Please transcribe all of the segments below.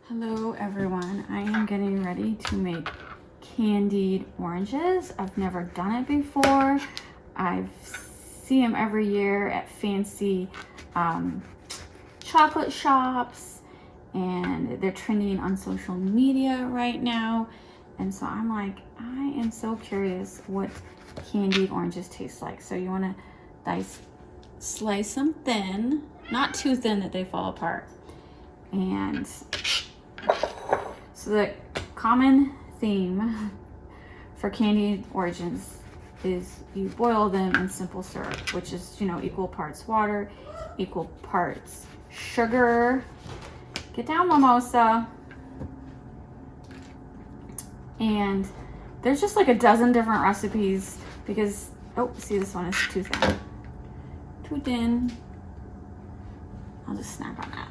Hello everyone, I am getting ready to make candied oranges. I've never done it before. I see them every year at fancy chocolate shops, and they're trending on social media right now. And so I'm like, I am so curious what candied oranges taste like. So you want to slice them thin, not too thin that they fall apart. And so the common theme for candied oranges is you boil them in simple syrup, which is, equal parts water, equal parts sugar. Get down, Mimosa. And there's just like a dozen different recipes because, oh, see, this one is too thin. Too thin. I'll just snack on that.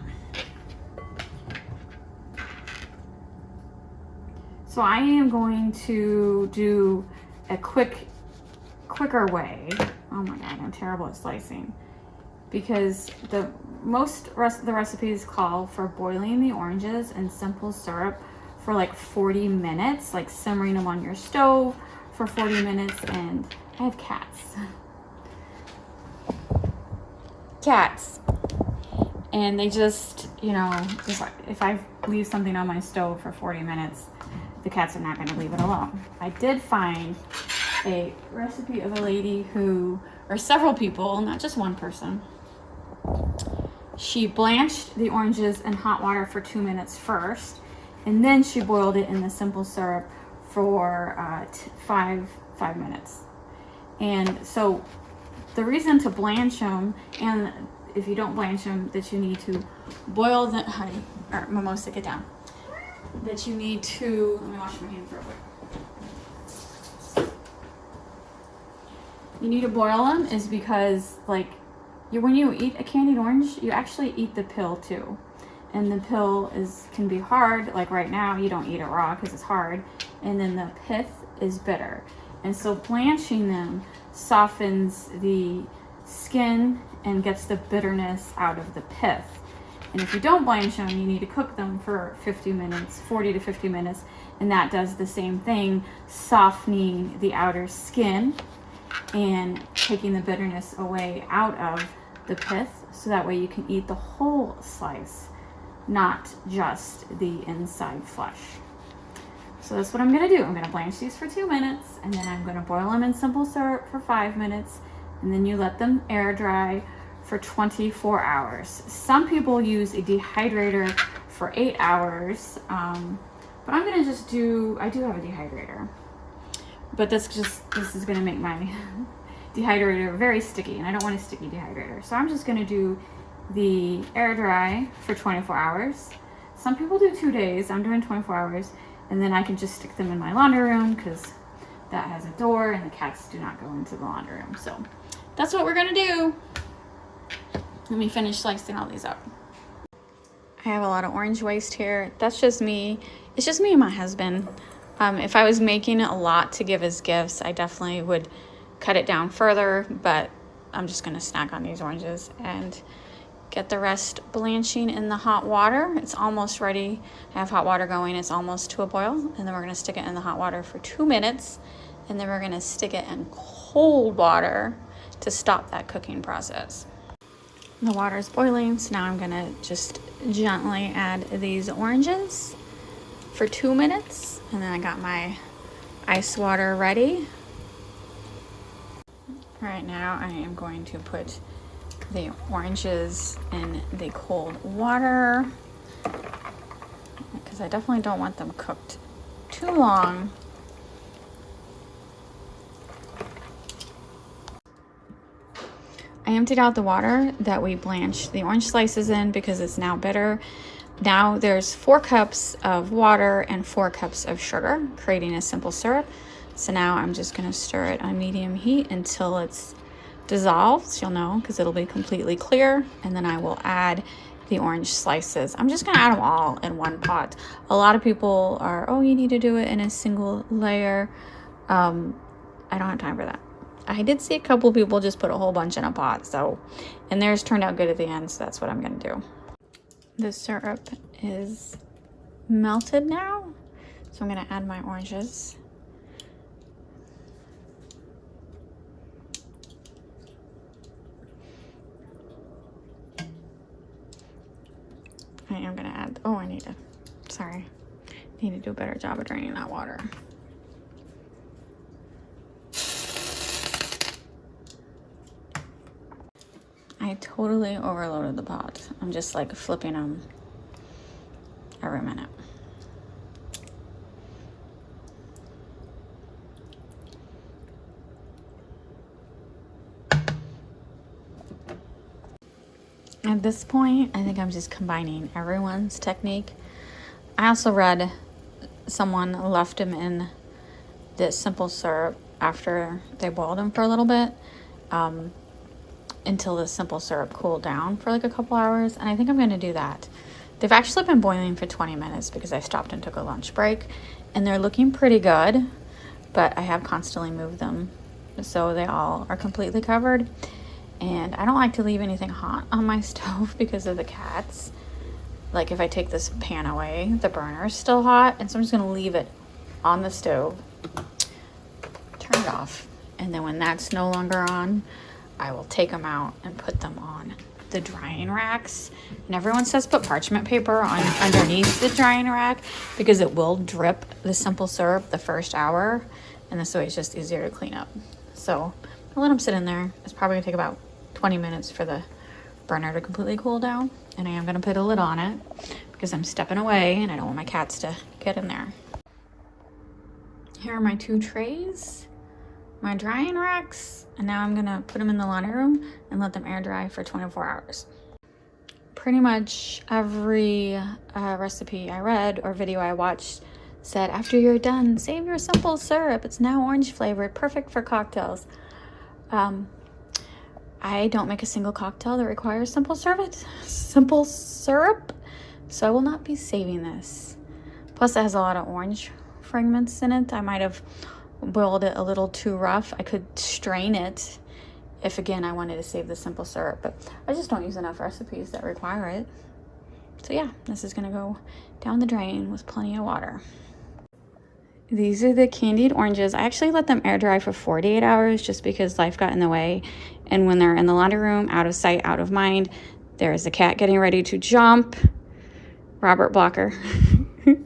So I am going to do a quicker way. Oh my God, I'm terrible at slicing. Because most of the recipes call for boiling the oranges in simple syrup for like 40 minutes, like simmering them on your stove for 40 minutes. And I have cats. And they just, if I leave something on my stove for 40 minutes, the cats are not going to leave it alone. I did find a recipe of a lady or several people, not just one person. She blanched the oranges in hot water for 2 minutes first, and then she boiled it in the simple syrup for 5 minutes. And so the reason to blanch them, and if you don't blanch them, that you need to boil them, honey, or Mimosa, get down. That you need to, let me wash my hands real quick. You need to boil them is because when you eat a candied orange, you actually eat the peel too. And the peel can be hard, like right now you don't eat it raw because it's hard. And then the pith is bitter. And so blanching them softens the skin and gets the bitterness out of the pith. And if you don't blanch them, you need to cook them for 50 minutes, 40 to 50 minutes. And that does the same thing, softening the outer skin and taking the bitterness away out of the pith. So that way you can eat the whole slice, not just the inside flesh. So that's what I'm gonna do. I'm gonna blanch these for 2 minutes, and then I'm gonna boil them in simple syrup for 5 minutes. And then you let them air dry for 24 hours. Some people use a dehydrator for 8 hours, but I'm gonna just I do have a dehydrator, but this is gonna make my dehydrator very sticky, and I don't want a sticky dehydrator. So I'm just gonna do the air dry for 24 hours. Some people do 2 days, I'm doing 24 hours, and then I can just stick them in my laundry room because that has a door and the cats do not go into the laundry room. So that's what we're gonna do. Let me finish slicing all these up. I have a lot of orange waste here. That's just me. It's just me and my husband. If I was making a lot to give as gifts, I definitely would cut it down further, but I'm just gonna snack on these oranges and get the rest blanching in the hot water. It's almost ready. I have hot water going. It's almost to a boil. And then we're gonna stick it in the hot water for 2 minutes. And then we're gonna stick it in cold water to stop that cooking process. The water is boiling, so now I'm gonna just gently add these oranges for 2 minutes. And then I got my ice water ready. Right now I am going to put the oranges in the cold water because I definitely don't want them cooked too long. I emptied out the water that we blanched the orange slices in because it's now bitter. Now there's 4 cups of water and 4 cups of sugar, creating a simple syrup. So now I'm just gonna stir it on medium heat until it's dissolved. You'll know because it'll be completely clear. And then I will add the orange slices. I'm just gonna add them all in one pot. A lot of people are, oh, you need to do it in a single layer. I don't have time for that. I did see a couple people just put a whole bunch in a pot, and theirs turned out good at the end, so that's what I'm gonna do. The syrup is melted now. So I'm gonna add my oranges. I am gonna add, oh, I need to do a better job of draining that water. I totally overloaded the pot. I'm just like flipping them every minute. At this point, I think I'm just combining everyone's technique. I also read someone left them in this simple syrup after they boiled them for a little bit, until the simple syrup cooled down for like a couple hours. And I think I'm gonna do that. They've actually been boiling for 20 minutes because I stopped and took a lunch break, and they're looking pretty good, but I have constantly moved them so they all are completely covered. And I don't like to leave anything hot on my stove because of the cats. Like if I take this pan away, the burner is still hot, and so I'm just gonna leave it on the stove, turn it off, and then when that's no longer on, I will take them out and put them on the drying racks. And everyone says put parchment paper on underneath the drying rack because it will drip the simple syrup the first hour, and this way it's just easier to clean up. So I'll let them sit in there. It's probably gonna take about 20 minutes for the burner to completely cool down, and I am gonna put a lid on it because I'm stepping away and I don't want my cats to get in there. Here are my 2 trays, my drying racks, and now I'm gonna put them in the laundry room and let them air dry for 24 hours. Pretty much every recipe I read or video I watched said after you're done, save your simple syrup. It's now orange flavored, perfect for cocktails. I don't make a single cocktail that requires simple syrup, so I will not be saving this. Plus it has a lot of orange fragments in it. I might have boiled it a little too rough. I could strain it if, again, I wanted to save the simple syrup, but I just don't use enough recipes that require it. So yeah, this is gonna go down the drain with plenty of water. These are the candied oranges. I actually let them air dry for 48 hours just because life got in the way. And when they're in the laundry room, out of sight, out of mind, there is a cat getting ready to jump. Robert Blocker.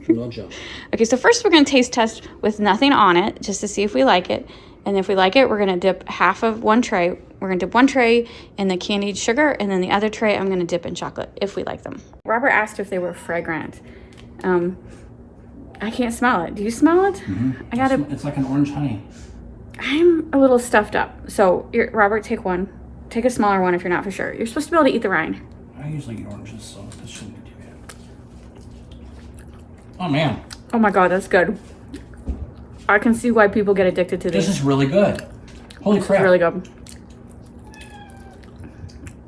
No jump. Okay, so first we're gonna taste test with nothing on it just to see if we like it. And if we like it, we're gonna dip half of one tray. We're gonna dip one tray in the candied sugar, and then the other tray I'm gonna dip in chocolate if we like them. Robert asked if they were fragrant. I can't smell it. Do you smell it? Mm-hmm. It's like an orange honey. I'm a little stuffed up. So, Robert, take one. Take a smaller one if you're not for sure. You're supposed to be able to eat the rind. I usually eat oranges, so this shouldn't be too bad. Oh, man. Oh my God, that's good. I can see why people get addicted to these. This is really good. Holy crap. This is really good.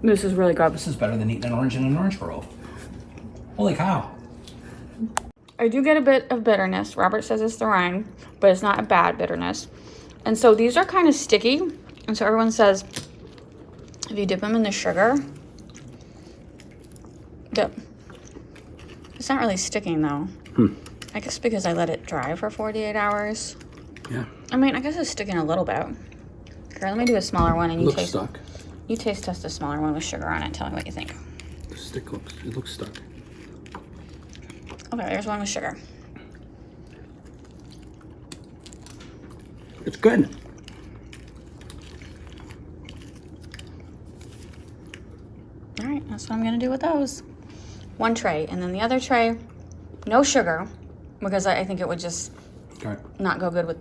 This is really good. This is better than eating an orange in an orange grove. Holy cow. I do get a bit of bitterness. Robert says it's the rind, but it's not a bad bitterness. And so these are kind of sticky. And so everyone says, if you dip them in the sugar, it's not really sticking though. I guess because I let it dry for 48 hours. Yeah. I mean, I guess it's sticking a little bit. Here, let me do a smaller one and you taste. Stuck. You taste test a smaller one with sugar on it. Tell me what you think. The stick looks stuck. Okay, there's one with sugar. It's good. All right, that's what I'm gonna do with those. One tray, and then the other tray, no sugar, because I think it would just not go good with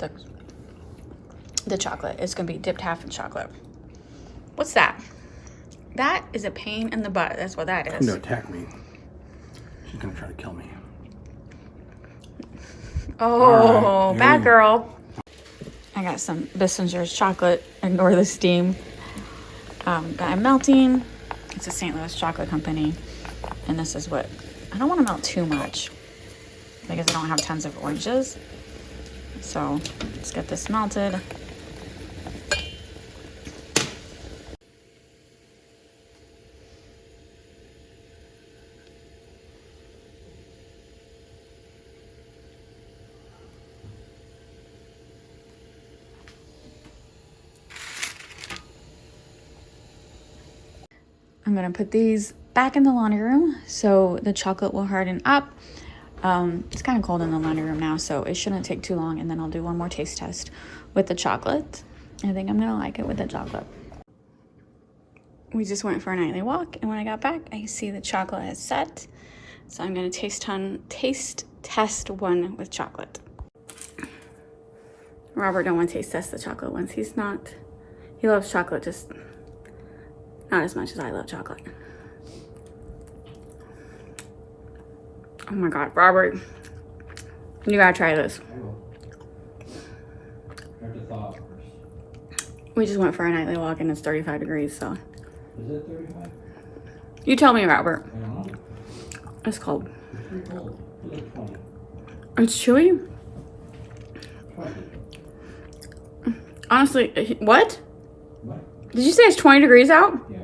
the chocolate. It's gonna be dipped half in chocolate. What's that? That is a pain in the butt. That's what that is. She's gonna attack me. She's gonna try to kill me. Oh, right, bad girl. I got some Bissinger's chocolate. Ignore the steam. Got it melting. It's a St. Louis chocolate company. And this is what, I don't want to melt too much because I don't have tons of oranges. So let's get this melted. I'm gonna put these back in the laundry room so the chocolate will harden up. It's kind of cold in the laundry room now, so it shouldn't take too long, and then I'll do one more taste test with the chocolate. I think I'm gonna like it with the chocolate. We just went for a nightly walk, and when I got back, I see the chocolate has set. So I'm gonna taste test one with chocolate. Robert don't want to taste test the chocolate ones. He loves chocolate, just not as much as I love chocolate. Oh my God, Robert, you gotta try this. I will. I have to thaw it first. We just went for a nightly walk and it's 35 degrees, so. Is it 35? You tell me, Robert. I don't know. It's cold. It's pretty cold. It's like 20. It's chewy. 20. Honestly, what? What? Did you say it's 20 degrees out? Yeah.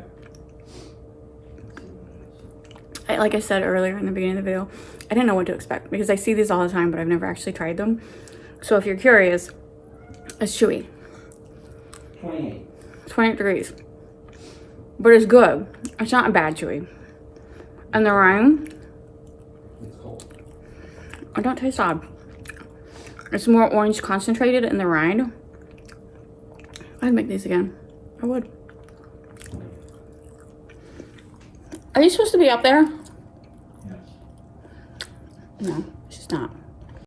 Like I said earlier in the beginning of the video, I didn't know what to expect because I see these all the time, but I've never actually tried them. So if you're curious, it's chewy. 28. 28 degrees. But it's good. It's not a bad chewy. And the rind, It's cold. I don't taste odd. It's more orange concentrated in the rind. I'd make these again. I would. Are you supposed to be up there? Yes. No, she's not.